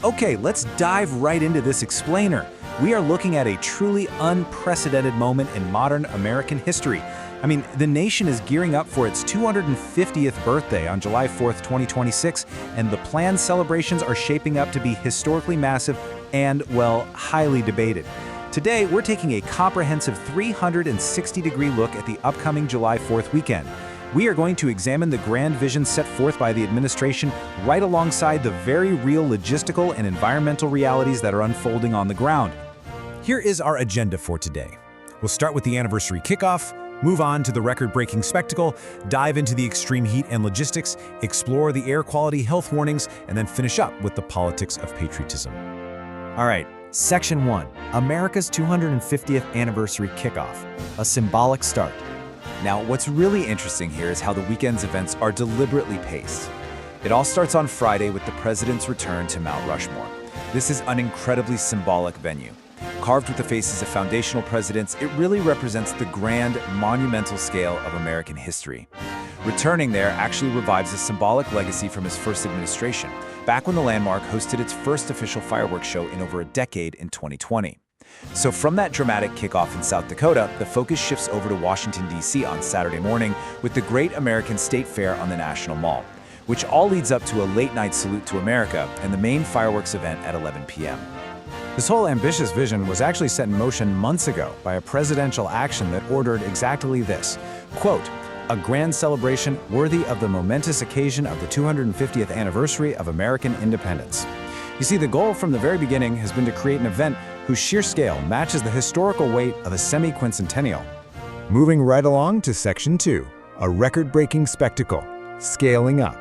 Okay, let's dive right into this explainer. We are looking at a truly unprecedented moment in modern American history. I mean, the nation is gearing up for its 250th birthday on July 4th, 2026, and the planned celebrations are shaping up to be historically massive and, well, highly debated. Today, we're taking a comprehensive 360-degree look at the upcoming July 4th weekend. We are going to examine the grand vision set forth by the administration right alongside the very real logistical and environmental realities that are unfolding on the ground. Here is our agenda for today. We'll start with the anniversary kickoff, move on to the record-breaking spectacle, dive into the extreme heat and logistics, explore the air quality health warnings, and then finish up with the politics of patriotism. All right, Section 1, America's 250th Anniversary Kickoff, a symbolic start. Now, what's really interesting here is how the weekend's events are deliberately paced. It all starts on Friday with the president's return to Mount Rushmore. This is an incredibly symbolic venue. Carved with the faces of foundational presidents, it really represents the grand, monumental scale of American history. Returning there actually revives a symbolic legacy from his first administration, back when the landmark hosted its first official fireworks show in over a decade in 2020. So from that dramatic kickoff in South Dakota, the focus shifts over to Washington, D.C. on Saturday morning with the Great American State Fair on the National Mall, which all leads up to a late-night salute to America and the main fireworks event at 11 p.m. This whole ambitious vision was actually set in motion months ago by a presidential action that ordered exactly this. Quote, "A grand celebration worthy of the momentous occasion of the 250th anniversary of American independence." You see, the goal from the very beginning has been to create an event whose sheer scale matches the historical weight of a semi-quincentennial. Moving right along to Section 2, a record-breaking spectacle, scaling up.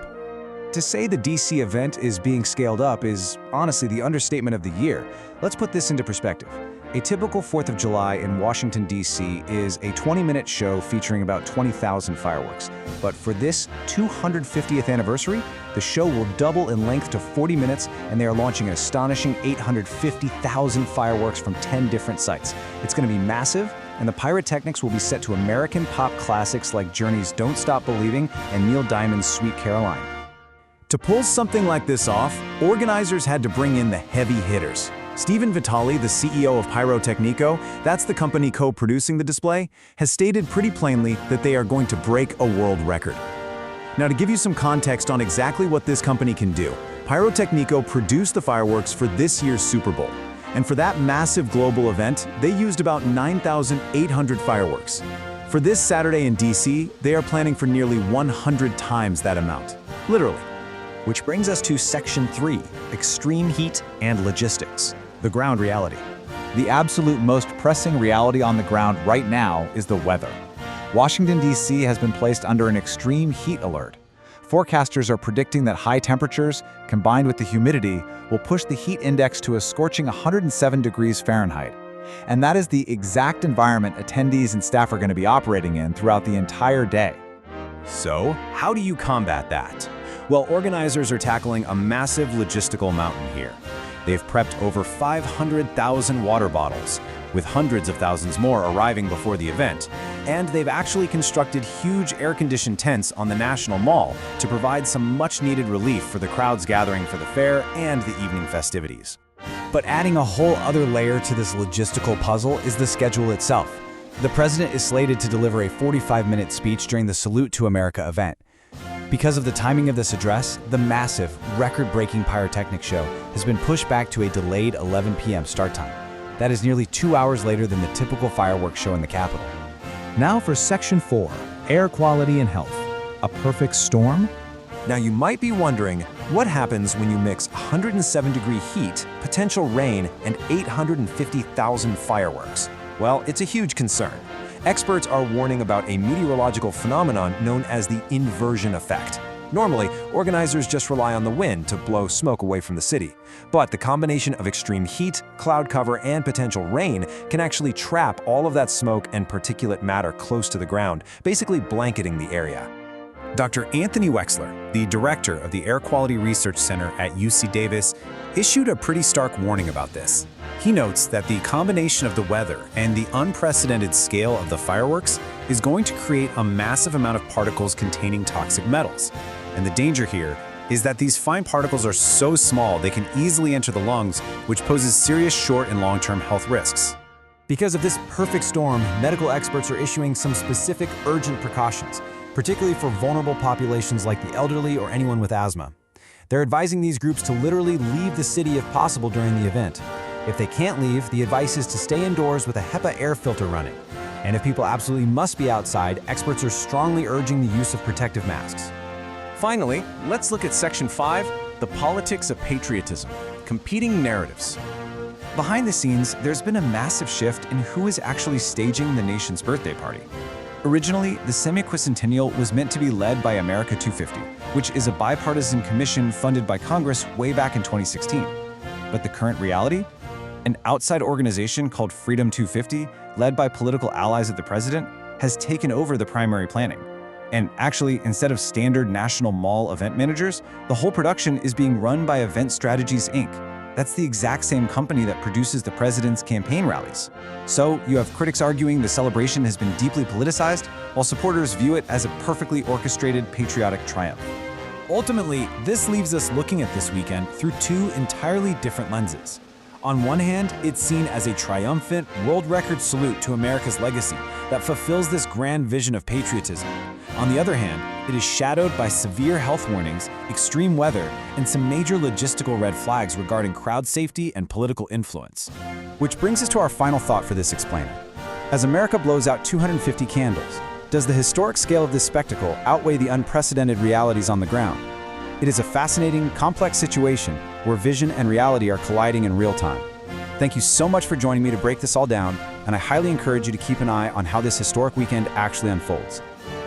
To say the DC event is being scaled up is honestly the understatement of the year. Let's put this into perspective. A typical 4th of July in Washington, D.C. is a 20-minute show featuring about 20,000 fireworks. But for this 250th anniversary, the show will double in length to 40 minutes, and they are launching an astonishing 850,000 fireworks from 10 different sites. It's going to be massive, and the pyrotechnics will be set to American pop classics like Journey's Don't Stop Believin' and Neil Diamond's Sweet Caroline. To pull something like this off, organizers had to bring in the heavy hitters. Stephen Vitale, the CEO of Pyrotecnico, that's the company co-producing the display, has stated pretty plainly that they are going to break a world record. Now, to give you some context on exactly what this company can do, Pyrotecnico produced the fireworks for this year's Super Bowl. And for that massive global event, they used about 9,800 fireworks. For this Saturday in DC, they are planning for nearly 100 times that amount. Literally. Which brings us to Section 3, Extreme Heat and Logistics. The ground reality. The absolute most pressing reality on the ground right now is the weather. Washington, D.C. has been placed under an extreme heat alert. Forecasters are predicting that high temperatures, combined with the humidity, will push the heat index to a scorching 107 degrees Fahrenheit. And that is the exact environment attendees and staff are going to be operating in throughout the entire day. So, how do you combat that? Well, organizers are tackling a massive logistical mountain here. They've prepped over 500,000 water bottles, with hundreds of thousands more arriving before the event. And they've actually constructed huge air-conditioned tents on the National Mall to provide some much-needed relief for the crowds gathering for the fair and the evening festivities. But adding a whole other layer to this logistical puzzle is the schedule itself. The president is slated to deliver a 45-minute speech during the Salute to America event. Because of the timing of this address, the massive, record-breaking pyrotechnics show has been pushed back to a delayed 11 p.m. start time. That is nearly 2 hours later than the typical fireworks show in the Capitol. Now for Section 4, Air Quality and Health. A perfect storm? Now you might be wondering, what happens when you mix 107-degree heat, potential rain, and 850,000 fireworks? Well, it's a huge concern. Experts are warning about a meteorological phenomenon known as the inversion effect. Normally, organizers just rely on the wind to blow smoke away from the city. But the combination of extreme heat, cloud cover, and potential rain can actually trap all of that smoke and particulate matter close to the ground, basically blanketing the area. Dr. Anthony Wexler, the director of the Air Quality Research Center at UC Davis, issued a pretty stark warning about this. He notes that the combination of the weather and the unprecedented scale of the fireworks is going to create a massive amount of particles containing toxic metals. And the danger here is that these fine particles are so small they can easily enter the lungs, which poses serious short and long-term health risks. Because of this perfect storm, medical experts are issuing some specific urgent precautions, particularly for vulnerable populations like the elderly or anyone with asthma. They're advising these groups to literally leave the city if possible during the event. If they can't leave, the advice is to stay indoors with a HEPA air filter running. And if people absolutely must be outside, experts are strongly urging the use of protective masks. Finally, let's look at Section 5, the politics of patriotism, competing narratives. Behind the scenes, there's been a massive shift in who is actually staging the nation's birthday party. Originally, the semi-quincentennial was meant to be led by America 250, which is a bipartisan commission funded by Congress way back in 2016. But the current reality? An outside organization called Freedom 250, led by political allies of the president, has taken over the primary planning. And actually, instead of standard national mall event managers, the whole production is being run by Event Strategies, Inc. That's the exact same company that produces the president's campaign rallies. So you have critics arguing the celebration has been deeply politicized, while supporters view it as a perfectly orchestrated patriotic triumph. Ultimately, this leaves us looking at this weekend through two entirely different lenses. On one hand, it's seen as a triumphant, world record salute to America's legacy that fulfills this grand vision of patriotism. On the other hand, it is shadowed by severe health warnings, extreme weather, and some major logistical red flags regarding crowd safety and political influence. Which brings us to our final thought for this explainer. As America blows out 250 candles, does the historic scale of this spectacle outweigh the unprecedented realities on the ground? It is a fascinating, complex situation where vision and reality are colliding in real time. Thank you so much for joining me to break this all down, and I highly encourage you to keep an eye on how this historic weekend actually unfolds.